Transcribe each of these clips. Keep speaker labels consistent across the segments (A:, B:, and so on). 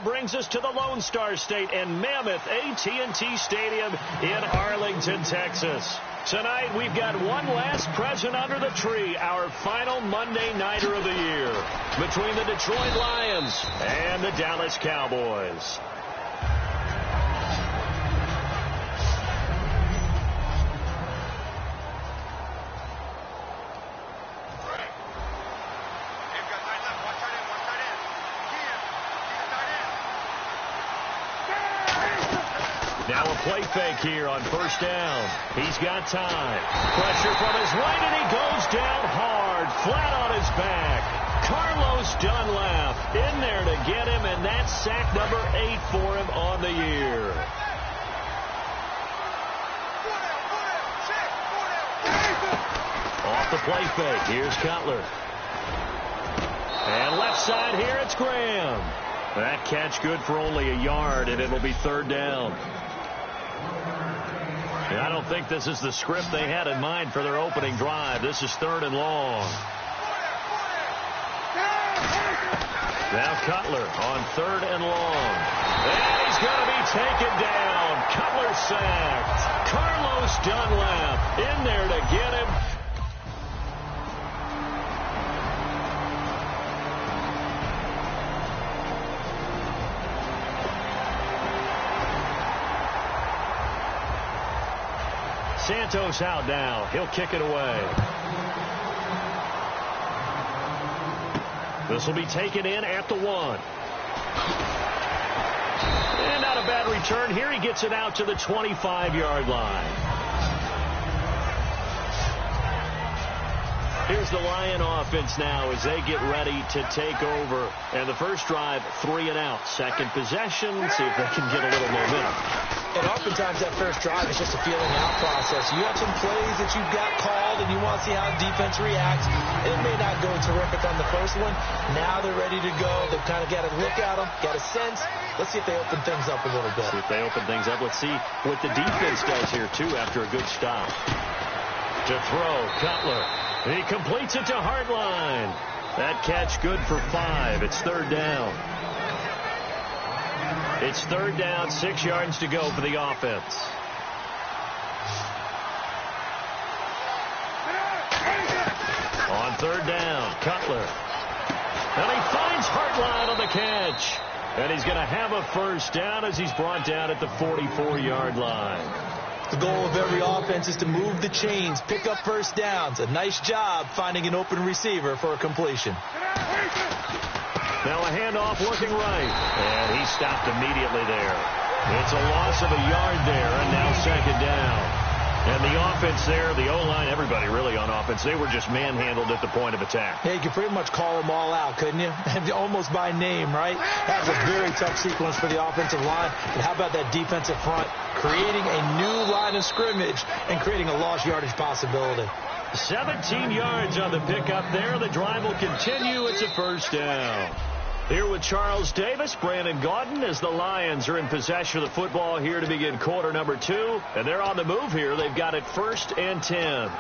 A: Brings us to the Lone Star State and Mammoth AT&T Stadium in Arlington, Texas. Tonight, we've got one last present under the tree, our final Monday Nighter of the year, between the Detroit Lions and the Dallas Cowboys. Now a play fake here on first down. He's got time. Pressure from his right, and he goes down hard, flat on his back. Carlos Dunlap in there to get him, and that's sack number 8 for him on the year. Off the play fake, here's Cutler. And left side here, it's Graham. That catch good for only a yard, and it'll be third down. I don't think this is the script they had in mind for their opening drive. This is third and long. Now Cutler on third and long. And he's going to be taken down. Cutler sacked. Carlos Dunlap in there to get him. Santos out now. He'll kick it away. This will be taken in at the 1. And not a bad return. Here he gets it out to the 25-yard line. Here's the Lion offense now as they get ready to take over. And the first drive, 3 and out. Second possession. See if they can get a little momentum.
B: And oftentimes that first drive is just a feeling out process. You have some plays that you've got called and you want to see how defense reacts. It may not go terrific on the first one. Now they're ready to go. They've kind of got to look at them, got a sense. Let's see if they open things up a little bit.
A: See if they open things up. Let's see what the defense does here, too, after a good stop. To throw, Cutler. He completes it to Hartline. That catch good for 5. It's third down. It's third down, 6 yards to go for the offense. On third down, Cutler. And he finds Hartline on the catch. And he's going to have a first down as he's brought down at the 44-yard line.
B: The goal of every offense is to move the chains, pick up first downs. A nice job finding an open receiver for a completion.
A: Now a handoff looking right. And he stopped immediately there. It's a loss of a yard there, and now second down. And the offense there, the O-line, everybody really on offense, they were just manhandled at the point of attack.
B: Yeah, you could pretty much call them all out, couldn't you? Almost by name, right? That was a very tough sequence for the offensive line. But how about that defensive front? Creating a new line of scrimmage and creating a lost yardage possibility.
A: 17 yards on the pickup there. The drive will continue. It's a first down. Here with Charles Davis, Brandon Gaudin, as the Lions are in possession of the football here to begin quarter number 2. And they're on the move here. They've got it 1st and 10.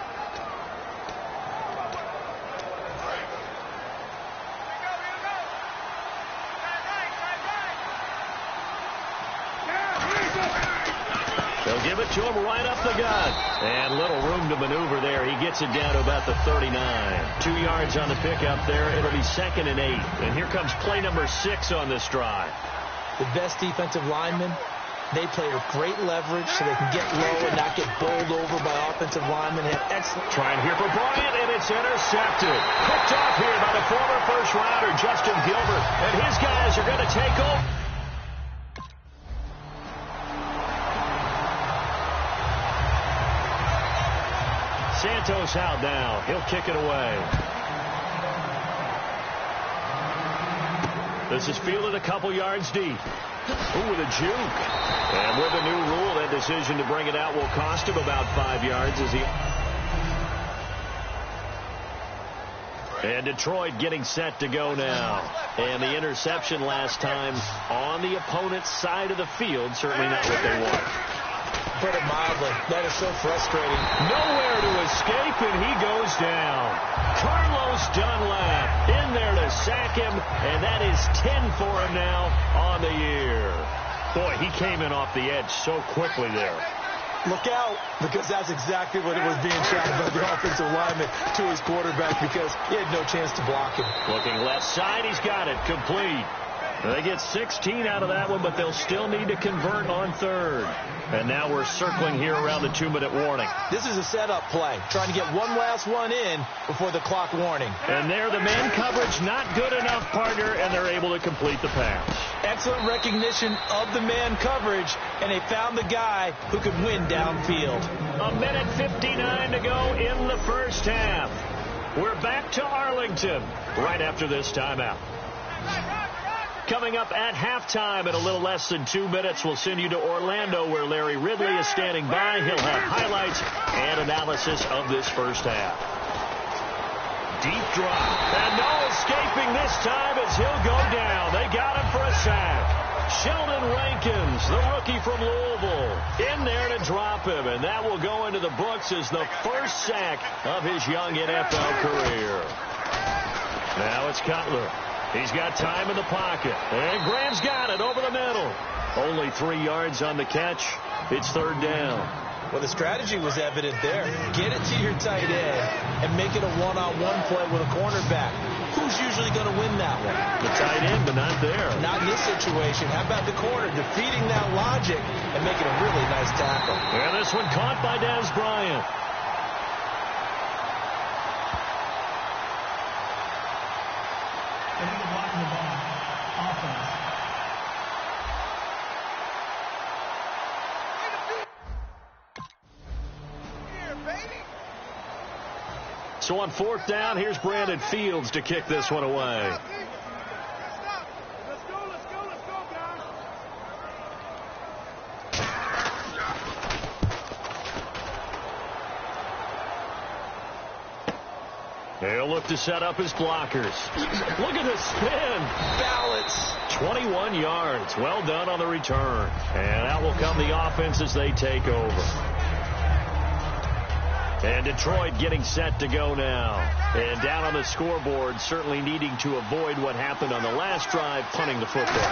A: They'll give it to him right up the gut. And little room to maneuver there. He gets it down to about the 39. 2 yards on the pickup there. It'll be 2nd and 8. And here comes play number 6 on this drive.
B: The best defensive linemen, they play with great leverage so they can get low and not get bowled over by offensive linemen. They have excellent.
A: Trying here for Bryant, and it's intercepted. Picked off here by the former first-rounder, Justin Gilbert. And his guys are going to take over. Santos out now. He'll kick it away. This is fielded a couple yards deep. Ooh, with a juke. And with a new rule, that decision to bring it out will cost him about 5 yards as he... And Detroit getting set to go now. And the interception last time on the opponent's side of the field. Certainly not what they want.
B: put it mildly. That is so frustrating.
A: Nowhere to escape, and he goes down. Carlos Dunlap in there to sack him, and that is 10 for him now on the year. Boy, he came in off the edge so quickly there.
B: Look out, because that's exactly what it was being shouted by the offensive lineman to his quarterback, because he had no chance to block him.
A: Looking left side, he's got it, complete. They get 16 out of that one, but they'll still need to convert on third. And now we're circling here around the 2-minute warning.
B: This is a setup play, trying to get one last one in before the clock warning.
A: And there, the man coverage not good enough, partner, and they're able to complete the pass.
B: Excellent recognition of the man coverage, and they found the guy who could win downfield.
A: 1:59 to go in the first half. We're back to Arlington right after this timeout. Coming up at halftime in a little less than 2 minutes, we'll send you to Orlando, where Larry Ridley is standing by. He'll have highlights and analysis of this first half. Deep drop. And no escaping this time as he'll go down. They got him for a sack. Sheldon Rankins, the rookie from Louisville, in there to drop him. And that will go into the books as the first sack of his young NFL career. Now it's Cutler. He's got time in the pocket. And Graham's got it over the middle. Only 3 yards on the catch. It's third down.
B: Well, the strategy was evident there. Get it to your tight end and make it a one-on-one play with a cornerback. Who's usually going to win that one?
A: The tight end, but not there.
B: Not in this situation. How about the corner defeating that logic and making a really nice tackle?
A: And this one caught by Dez Bryant. So on fourth down, here's Brandon Fields to kick this one away.
C: Let's go, guys.
A: They'll look to set up his blockers. Look at the spin.
B: Balance.
A: 21 yards. Well done on the return. And out will come the offense as they take over. And Detroit getting set to go now. And down on the scoreboard, certainly needing to avoid what happened on the last drive, punting the football.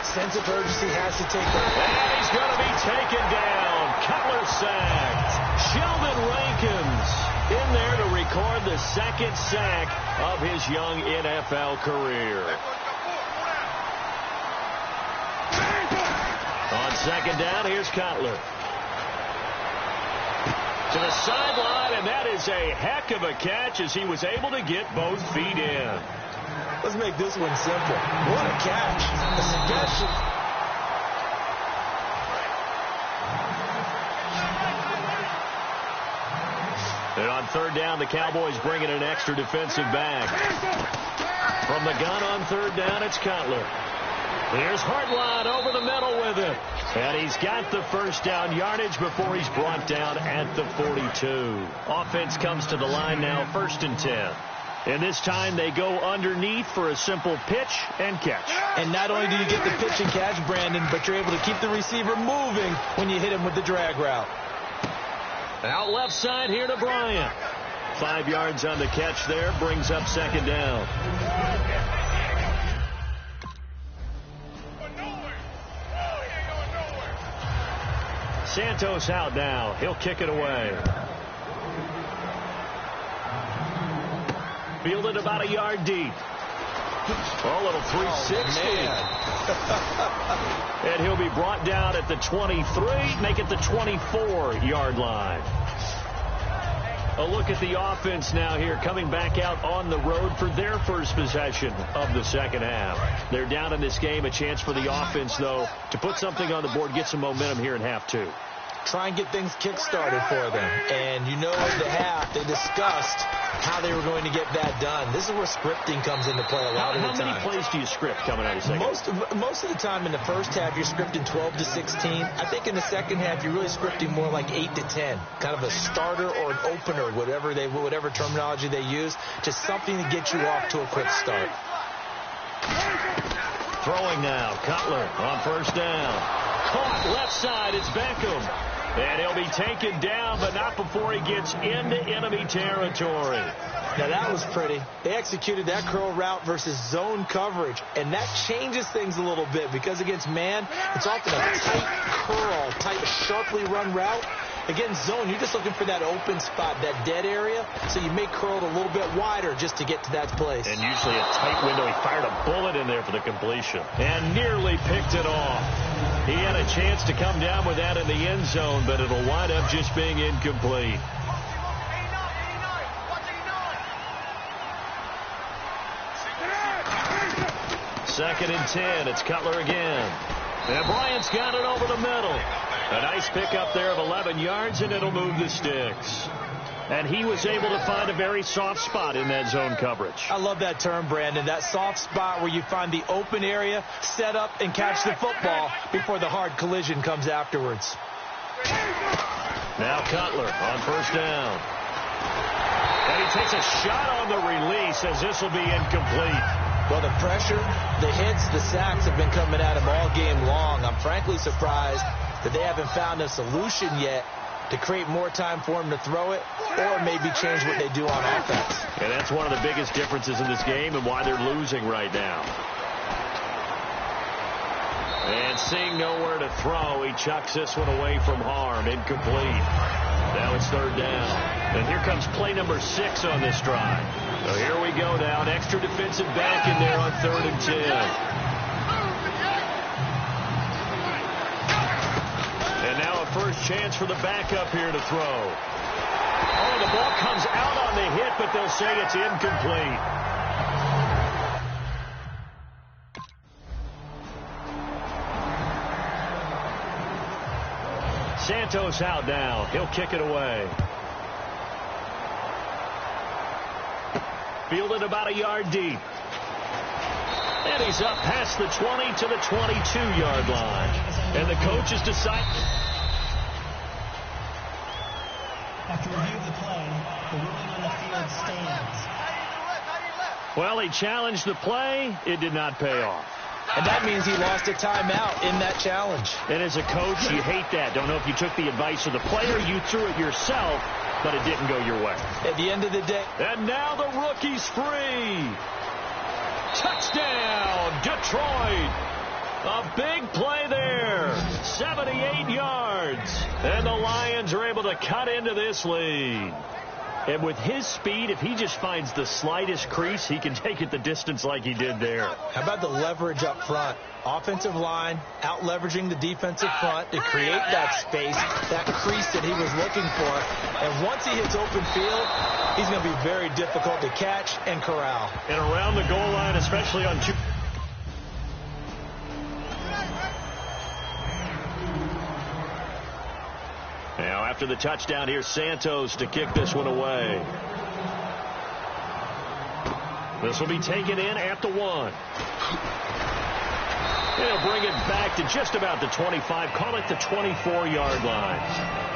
B: Sense of urgency has to take over.
A: And he's going to be taken down. Cutler sacked. Sheldon Rankins in there to record the second sack of his young NFL career. On second down, here's Cutler. To the sideline, and that is a heck of a catch as he was able to get both feet in.
B: Let's make this one simple. What a catch. A suggestion.
A: And on third down, the Cowboys bring in an extra defensive back. From the gun on third down, it's Cutler. Here's Hartline over the middle with it. And he's got the first down yardage before he's brought down at the 42. Offense comes to the line now, 1st and 10. And this time they go underneath for a simple pitch and catch.
B: And not only do you get the pitch and catch, Brandon, but you're able to keep the receiver moving when you hit him with the drag route.
A: Out left side here to Bryant. 5 yards on the catch there, brings up second down. Santos out now. He'll kick it away. Fielded about a yard deep. Oh, little 360. And he'll be brought down at the 23, make it the 24-yard line. A look at the offense now here, coming back out on the road for their first possession of the second half. They're down in this game. A chance for the offense, though, to put something on the board, get some momentum here in half two.
B: Try and get things kick-started for them. And you know at the half, they discussed how they were going to get that done. This is where scripting comes into play a lot of the time.
A: How many plays do you script coming out of the second?
B: Most of the time in the first half, you're scripting 12 to 16. I think in the second half, you're really scripting more like 8 to 10. Kind of a starter or an opener, whatever terminology they use. Just something to get you off to a quick start.
A: Throwing now. Cutler on first down. caught left side. It's Beckham. And he'll be taken down, but not before he gets into enemy territory.
B: Now, that was pretty. They executed that curl route versus zone coverage, and that changes things a little bit because against man, it's often a tight curl, tight, sharply run route. Against zone, you're just looking for that open spot, that dead area, so you may curl it a little bit wider just to get to that place.
A: And usually a tight window. He fired a bullet in there for the completion and nearly picked it off. He had a chance to come down with that in the end zone, but it'll wind up just being incomplete. Second and 10. It's Cutler again. And Bryant's got it over the middle. A nice pickup there of 11 yards, and it'll move the sticks. And he was able to find a very soft spot in that zone coverage.
B: I love that term, Brandon. That soft spot where you find the open area, set up, and catch the football before the hard collision comes afterwards.
A: Now Cutler on first down. And he takes a shot on the release as this will be incomplete.
B: Well, the pressure, the hits, the sacks have been coming at him all game long. I'm frankly surprised that they haven't found a solution yet to create more time for him to throw it or maybe change what they do on offense.
A: And that's one of the biggest differences in this game and why they're losing right now. And seeing nowhere to throw, he chucks this one away from harm. Incomplete. Now it's third down. And here comes play number 6 on this drive. So here we go now. An extra defensive back in there on 3rd and 10. And now a first chance for the backup here to throw. Oh, the ball comes out on the hit, but they'll say it's incomplete. Santos out now. He'll kick it away. Fielded about a yard deep. And he's up past the 20 to the 22-yard line. And the coach has decided.
D: After review of the play, the ruling on the field stands.
A: Well, he challenged the play. It did not pay off.
B: And that means he lost a timeout in that challenge.
A: And as a coach, you hate that. Don't know if you took the advice of the player, you threw it yourself, but it didn't go your way.
B: At the end of the day.
A: And now the rookie's free. Touchdown, Detroit. A big play there. 78 yards. And the Lions are able to cut into this lead. And with his speed, if he just finds the slightest crease, he can take it the distance like he did there.
B: How about the leverage up front? Offensive line out-leveraging the defensive front to create that space, that crease that he was looking for. And once he hits open field, he's going to be very difficult to catch and corral.
A: And around the goal line, especially on two. Now, after the touchdown, here's Santos to kick this one away. This will be taken in at the 1. They'll bring it back to just about the 25. Call it the 24-yard line.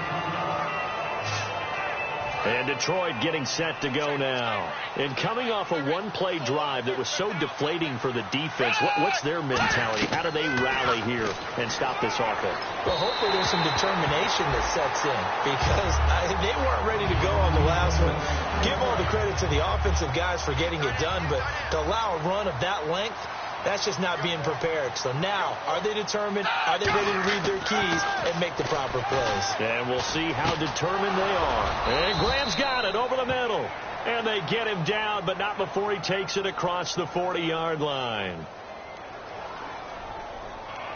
A: And Detroit getting set to go now. And coming off a one-play drive that was so deflating for the defense, what's their mentality? How do they rally here and stop this offense?
B: Well, hopefully there's some determination that sets in because they weren't ready to go on the last one. Give all the credit to the offensive guys for getting it done, but to allow a run of that length, that's just not being prepared. So now, are they determined? Are they ready to read their keys and make the proper plays?
A: And we'll see how determined they are. And Graham's got it over the middle. And they get him down, but not before he takes it across the 40-yard line.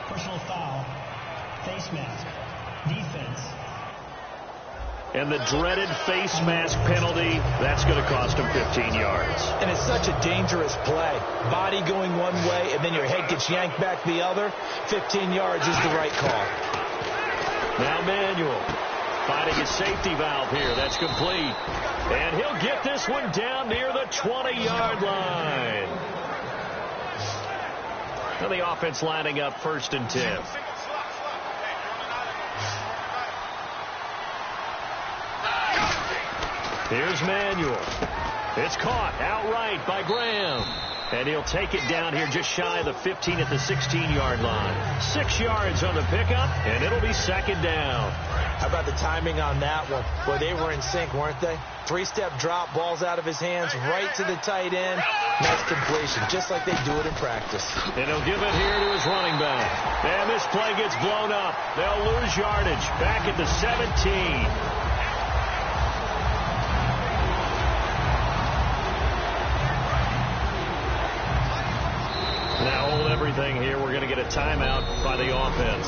D: Personal foul. Face mask. Defense.
A: And the dreaded face mask penalty, that's going to cost him 15 yards.
B: And it's such a dangerous play. Body going one way, and then your head gets yanked back the other. 15 yards is the right call.
A: Now Manuel finding his safety valve here. That's complete. And he'll get this one down near the 20-yard line. And the offense lining up 1st and 10. Here's Manuel. It's caught outright by Graham. And he'll take it down here just shy of the 15 at the 16-yard line. 6 yards on the pickup, and it'll be second down.
B: How about the timing on that one? Boy, they were in sync, weren't they? 3-step drop, ball's out of his hands, right to the tight end. Nice completion, just like they do it in practice.
A: And he'll give it here to his running back. And this play gets blown up. They'll lose yardage back at the 17. Now hold everything here. We're going to get a timeout by the offense.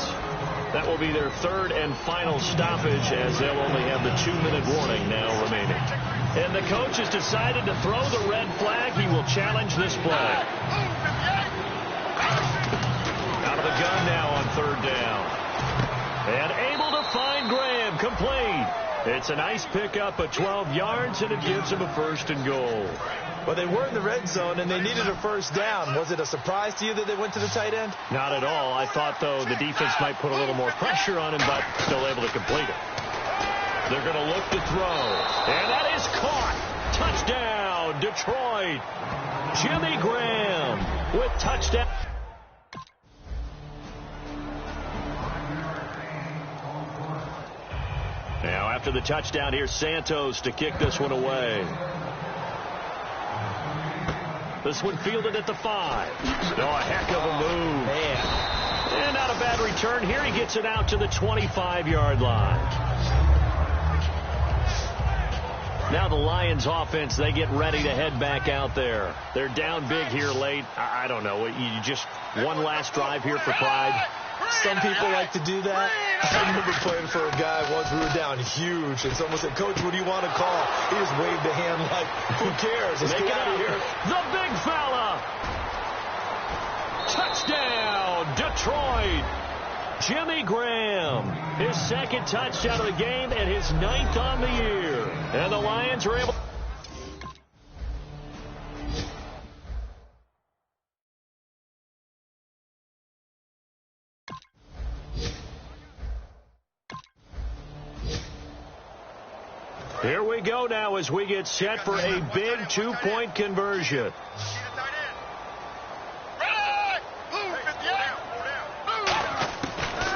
A: That will be their third and final stoppage, as they'll only have the 2-minute warning now remaining. And the coach has decided to throw the red flag. He will challenge this play. Out of the gun now on third down. And able to find Graham, complete. It's a nice pickup of 12 yards, and it gives him a first and goal.
B: Well, they were in the red zone, and they needed a first down. Was it a surprise to you that they went to the tight end?
A: Not at all. I thought, though, the defense might put a little more pressure on him, but still able to complete it. They're going to look to throw. And that is caught. Touchdown, Detroit. Jimmy Graham with touchdown. Now, after the touchdown, here's Santos to kick this one away. This one fielded at the 5. Oh, a heck of a move. Man. And not a bad return. Here he gets it out to the 25-yard line. Now the Lions offense, they get ready to head back out there. They're down big here late. I don't know. You just one last drive here for pride.
B: Some people like to do that. I remember playing for a guy once. We were down huge, and someone said, "Coach, what do you want to call?" He just waved a hand like, "Who cares? Let's get out of here."
A: The big fella. Touchdown, Detroit. Jimmy Graham, his second touchdown of the game and his 9th on the year. And the Lions are able. Here we go now as we get set for a big 2-point conversion.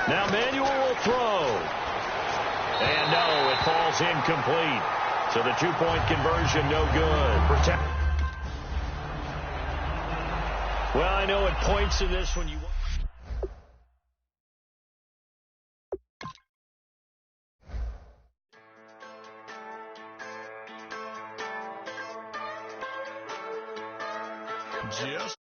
A: Now Manuel will throw. And no, it falls incomplete. So the 2-point conversion no good. Well, I know at points in this when you... Just